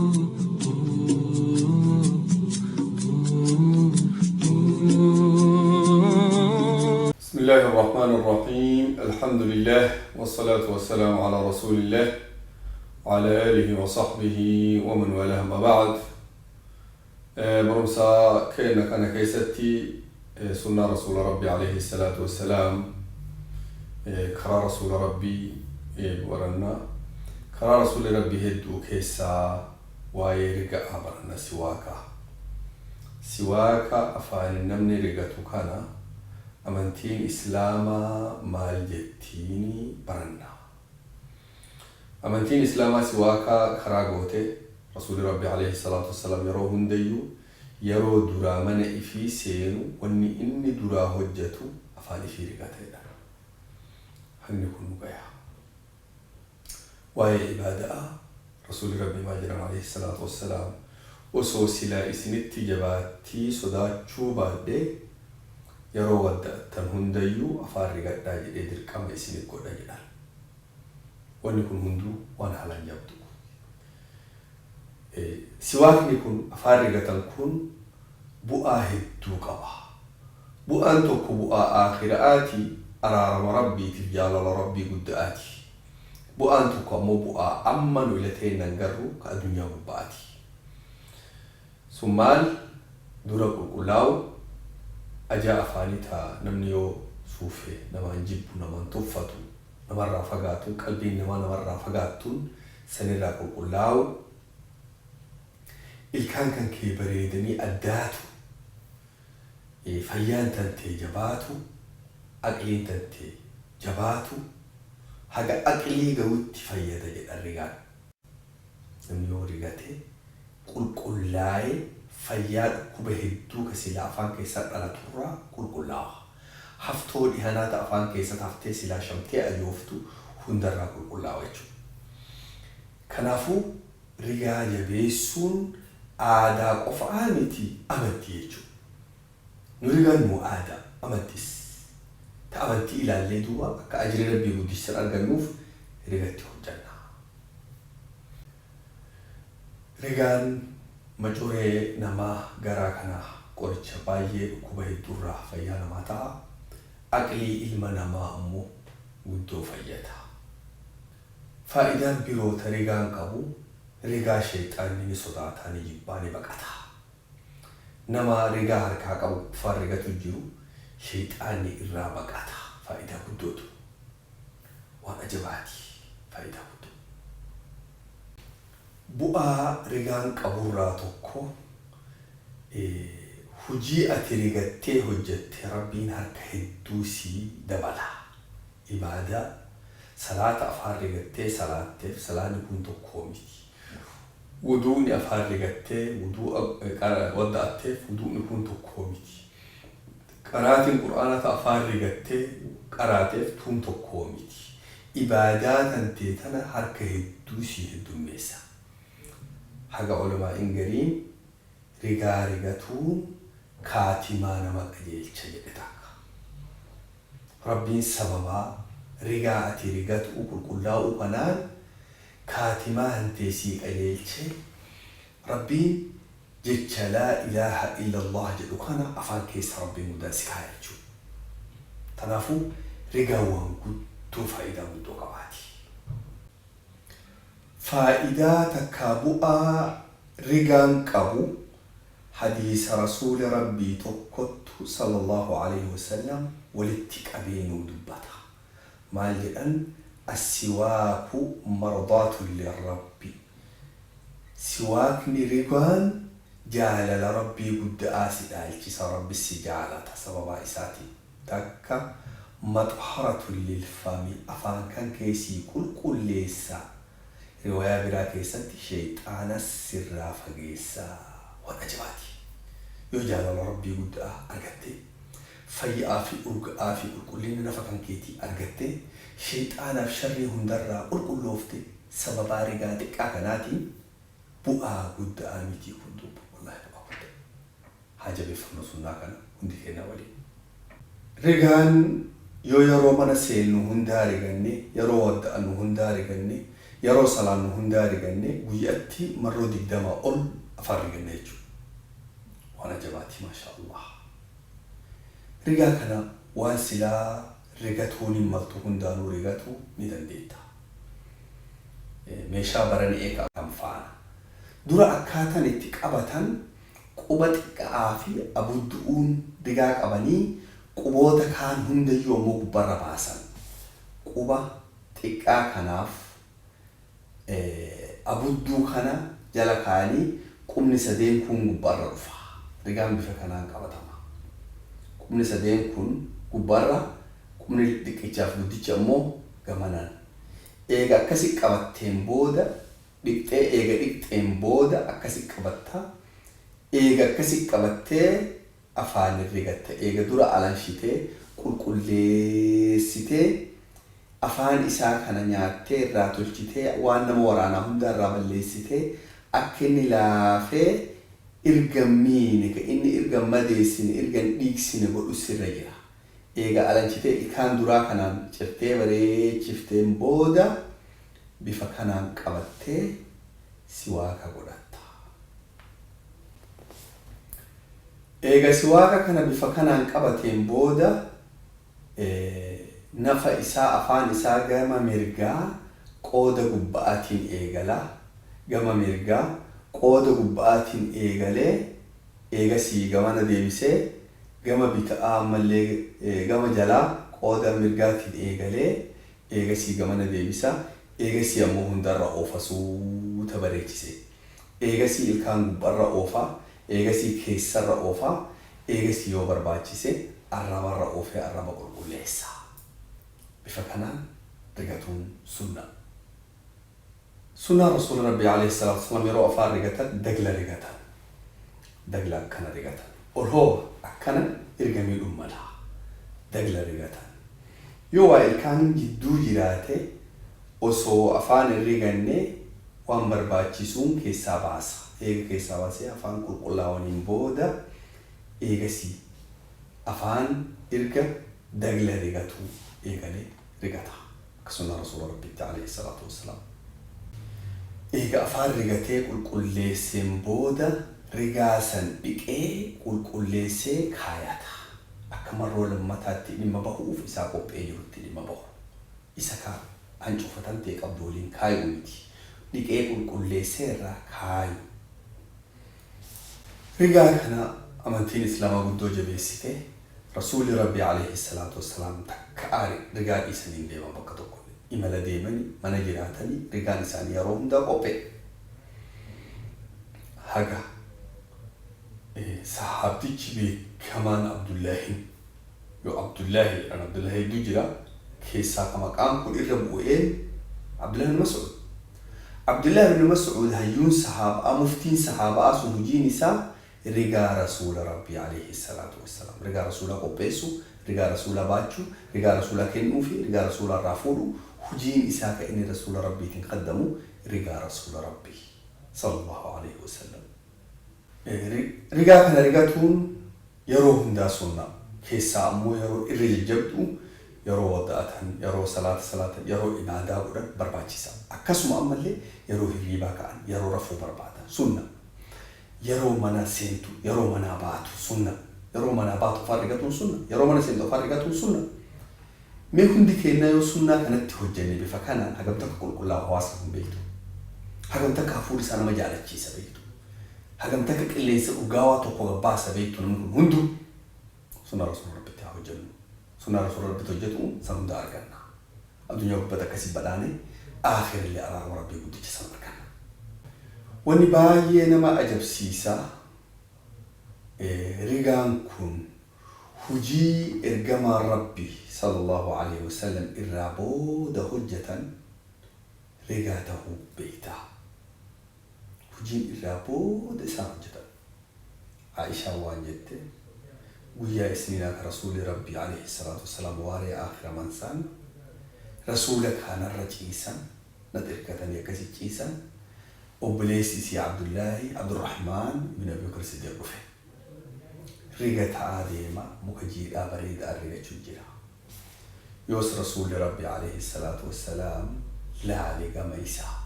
بسم الله الرحمن الرحيم. الحمد لله والصلاة والسلام على رسول الله وعلى آله وصحبه ومن والاه. ما بعد برمسا كأنك أنا كيستي سنة رسول ربي عليه الصلاة والسلام كرا رسول ربي ورنا كرا رسول ربي هدو كيسا ويرجع برنا سواكا أفعل النمن رجعتو كنا أمانتين إسلاما مال جتيني برنا أمانتين إسلاما سواكا خراغوتي رسول ربي عليه الصلاة والسلام يروهن ديو يرو درا من إفي سينو واني إني درا هجتو أفاني في رقاتي دار هني كن مبايا وهي عبادة رسول ربي ماجرم عليه الصلاة والسلام وسو سلا إسنتي جباتي صدا چوبا دي يرو ودأتن هنديو أفار رقاتا جدي دركام إسنت قد جدار واني كن هندو وانا على نجابتو سواكني كن أفارقة كن بؤا هدو قبا بؤا انتوكو بؤا آخرآتي أرارم ربي تجال ربي قدآتي بؤا انتوكو مو بؤا أمن ولتين ننقرو كالدنيا مباتي سمال دورك القلاو أجا أفانيتا نمنيو صوفي نمان جيبو نمان توفتو نمان رافقاتون قلبين نمان رافقاتون سنراك القلاو الكان كان كي بريدني أداتو فيان تنتي جباتو أقلين تنتي جباتو هاقا أقلي قوتي فيادا جد الرقال نميو رقاتي قل لاي فياد كبهدو كسلا أفان كيسا على تورا قل لا حفتو ديهانات أفان كيسا تفتي سلا شمتي أجوفتو هندر قل لا ويجو كنافو رقال يبيسون آدا قفعامتي أمتي يجو نريد مو آدا أمتيس تأمتي إلى اللي دوا كأجر ربي ودي سر أرغنوف رغتي الجنة رغان مجوري نما غراكنا قرچ بايه كوبه الدرة فيانا ماتا أقلي إلما نما أمو ودو فياتا فإذا بيرو ترغان قبو رغا شيطان ني صداتاني جباني بقاتا نما رغا هركا قبو فرغا تجيرو شيطان ني إرا بقاتا فائدة قدوتو وانا جباتي فائدة قدو بؤا رغان قبورا توكو هجي أترغتي هجتي ربين هركا هدوسي دبلا إبادة صلاة أفارغتي صلاة نكون توكو ميتي ودوني أفارقتي ودو ودأتي ودو نكون تكوميتي قرات القرآن أفارقتي قراتي تون تكوميتي إبادات أنتي تنا حركة الدوسي الدميسة حاجة علماء إنجلين رجاتون كاتمان ما قديل شجرتك ربين سببا رجات أقول كلها وقنان كاتما هنتيسي قليلتي ربي جتش لا إله إلا الله جدوكنا أفان كيس ربي مداسك هايجو تنافو رقاوان قدو فائدة قدو قواتي فائدة تكابؤا رقان قبو حديث رسول ربي تقوت صلى الله عليه وسلم ولتك أبينو دبتا مالي السواك مرضاة للرب سواك نريقان جعل لربي قد آسد الكس رب السجالة سبب إساتي تكا مطهرة للفم أفان كان كيسي كل ليسا رواية برا كيساتي شيطان السر فقيسا ونجباتي يجعل لربي قد أرغتي في آفي كلين نفقان كيتي أرغتي شيطان في شر هندرا قل لوفتي سبب رغاتك أكناتي بؤا قد آمتي كندوب والله بقى حاجة بفهم سنة كان هندي كنا ولي رغان يو يرو من سيل هندا رغني يرو ود أنو هندا رغني yeroo salaannu hundaa riganne guyyatti marroo 20 ol afaan riganne jechuudha. Waan ajabaati maasha Allah. Rigaa kana waan silaa rigatuun hin maltu hundaanuu rigatu ni dandeetta. Meeshaa baranii eegaa kan faana. Dura akkaataan itti qabatan quba xiqqaa fi abuddu'uun rigaa qabanii quboota kaan hundayyuu ammoo gubbarra baasan. Quba xiqqaa kanaaf abudduu kana jala kaanii qubni sadeen kun gubbarra dhufa. Rigaan bifa kanaan qabatama. Qubni sadeen kun gubbarra, qubni xiqqichaaf guddicha ammoo gamanaan. Eega akkasi qabatteen booda eega dhiqxeen booda akkasi qabatta. Eega akkasi qabattee afaan rigatta. Eega dura alanshitee qulqulleessitee afaan isaa kana nyaattee irraa tolchitee waan nama waraanaa hunda irraa balleessitee akka inni laafee irgammiine ka inni irgan madeessine irgan dhiigsine godhu sirra jira. Eega alanchitee ilkaan duraa kanaan cirtee bareechifteen booda bifa kanaan qabattee siwaaka godhatta. Eega siwaaka kana bifa kanaan qabateen booda nafa isaa afaan isaa gama mirgaa qooda gubbaatiin eegala. Gama mirgaa qooda gubbaatiin eegalee eegasii gamana deebisee gama bitaa ammallee gama jalaa qooda mirgaatiin eegalee eegasii gamana deebisa. Eegasii ammoo hundarra oofa suuta bareechise. Eegasii ilkaan gubbarra oofa. Eegasii keessarra oofa. Eegasii yoo barbaachise arrabarra oofee arraba qulqulleessa. Bifa kanaan rigatuun sunna. Sunnaa Rasuula Rabbii alayhi salaatu wassalaam yeroo afaan rigatan dagla rigatan. Dagla akkana rigatan. Olhoo akkana ergamii dhummala. Dagla rigatan. Yoo waa ilkaan jidduu jiraate osoo afaan hin riganne waan barbaachisuun keessaa baasa. Eega keessaa baasee afaan qulqullaa'aniin booda eegasii afaan erga dagla rigatu eegalee rigata. Akkasuma Rasuula Rabbii alayhi salaatu wassalaam. Eega afaan rigatee qulqulleesseen booda rigaa san dhiqee qulqulleessee kaayata. Akka marroo lammataatti dhimma bahuuf isaa qophee jirutti dhimma bahu. Isa kaa hancufatan ta'e qabdu waliin kaayu miti. Dhiqee qulqulleessee irraa kaayu. Rigaa kana amantiin Islaamaa guddoo jabeessite Rasuulli Rabbii alayhi salaatu wassalaam takka rigaa dhiisanii deeman bakka tokko. Imala deemanii mana jiraatanii rigaan isaanii yeroo hundaa qophee. Haga sahaabtichi beekamaan Abdullaahi yoo Abdullaahi hedduu jira keessaa ka maqaan kun irra bu'een Abdullaahi bin Mas'uud. Abdullaahi bin Mas'uud hayyuun sahaabaa muftiin sahaabaa sun hojiin isaa rigaa Rasuula Rabbii alayhi salaatu wassalaam. Rigaa Rasuula qopheessu, rigaa Rasuula baachuu, rigaa Rasuula kennuu fi rigaa Rasuula irraa fuudhu. Hujiin isaa ka inni Rasuula Rabbiitiin qaddamu rigaa Rasuula Rabbii sallallahu alayhi wa sallam. Rigaa kana rigatuun yeroo hundaa sunna. Keessaa ammoo yeroo irra jajjabdu yeroo wadda'atan, yeroo salaata, yeroo ibaadaa godhan barbaachisa. Akkasuma ammallee yeroo hirriibaa ka'an, yeroo rafuu barbaadan sunna. Yeroo mana seentu, yeroo mana baatu sunna. Yeroo mana baatu afaan rigatuun sunna. Yeroo mana seentu afaan rigatuun sunna. Mee hundi keenya yoo sunnaa kanatti hojjenne bifa kanaan hagam takka qulqullaa'u hawaasa kun beektu. Hagam takka hafuura isaa nama jaalachiisa beektu. Hagam takka qilleensa dhugaawaa tokko gabbaasa beektu namni kun hundu sunnaa Rasuula Rabbiitti haa hojjennu. Sunnaa Rasuula Rabbiitti hojjetu san hunda arganna. Addunyaa gubbata akkasii badhaane aakhirallee araarama Rabbii guddicha san arganna. Wanni baay'ee nama ajabsiisa rigaan kun hujii ergamaa Rabbii sallallahu alayhi wa sallam irraa booda hojjetan rigaa ta'uu beektaa. Hujiin irraa booda isaan hojjetan. Aishaan waan jette guyyaa isniinaa ka Rasuuli Rabbii alayhi salaatu wassalaam waaree aakhira mansaan Rasuula kanarra ciisan na xirkatanii akkasi ciisan obboleessi isii Abdurrahmaan bin Abi Bakr Siddiq dhufe. Riga ta'aa deema muka jiidhaa bareedaa rigachuu jira. Yoos Rasuulli Rabbii alayhi salaatu wassalaam laale gama isaa.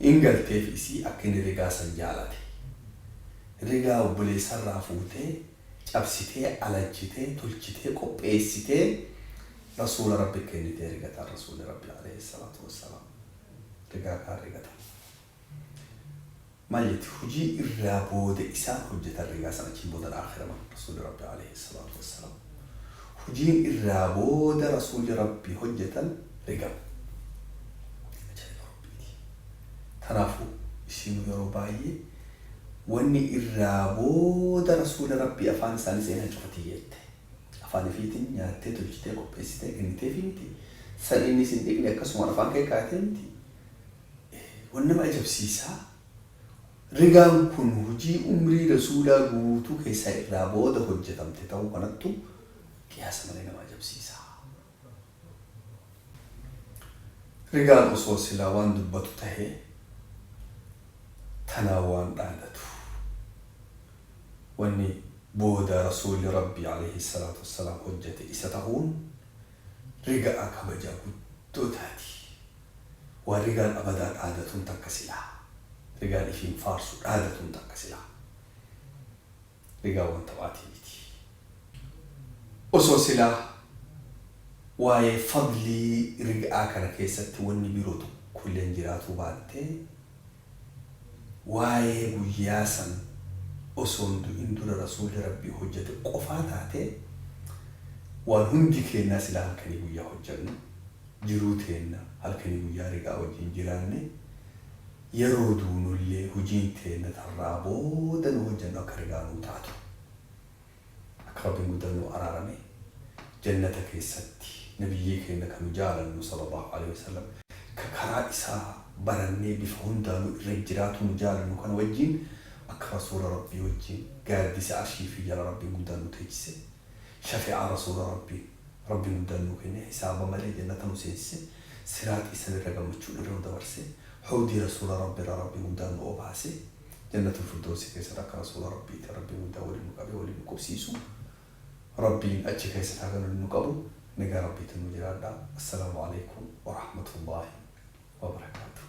Ingalteef isii akka inni rigaa san jaalate. Rigaa obboleessarraa fuutee cabsitee alachitee tolchitee qopheessitee rasuula rabbi kennitee rigata rasuula rabbi alayhi salaatu wassalaam. Rigaa kaan rigata. مالت هجي الرابود إسان حجة الرجال سنة كم بدر آخر من رسول ربي عليه الصلاة والسلام هجي الرابود رسول ربي حجة الرجال تنافو إسمه يروباي واني الرابود رسول ربي أفان سان سينها شفتيت أفان فيتين يا تيتو جتة قبستة كنتي فيتي سالني سندك لكسوما أفان كي كاتنتي وانما أجب سيسا rigaan kun hojii umrii rasuulaa guutuu keessaa irraa booda hojjetamte ta'uu kanattu qiyaasa malee nama ajabsiisa. Rigaan osoo silaa waan dubbatu tahee tanaa waan dhaadatu. Wanni booda rasuulli rabbi alayhi salaatu wassalaam hojjete isa ta'uun rigaa kabajaa guddoo taati. Waan rigaan abadaa dhaadatuun takka silaa. رجال فين فارس عادة تنتقسلا رجال وانتواتي بيتي أسوسلا واي فضلي رجع كنا كيسة وني بيروتو كل انجراتو بعدته واي وياسن أسوندو إندور رسول ربي حجة قفاتاته وهندي كنا سلا كني ويا حجنا جروتنا هل كني ويا رجع وجنجرانه يرودون اللي هجينتين ترابو دنو جنة كرجانو تاتو أقرب مدنو أرارمي جنتك ستي نبيك إنك مجالا صلى الله عليه وسلم ككرائسا برني بفهندانو رجرات مجالا كان وجين أكرسول ربي وجين قال ديس عشي في جل ربي مدنو تجسي شفيع رسول ربي مدنو كني حساب مالي جنة مسيسي سرات إسان الرقم تشول الرون دورسي حودي رسول ربي مدان وباسي جنة الفردوس كيس رك رسول ربي مدان وللمقابل وللمقبسيسو ربي أجي كيس هذا المقابل نجا ربي تنجراد. السلام عليكم ورحمة الله وبركاته.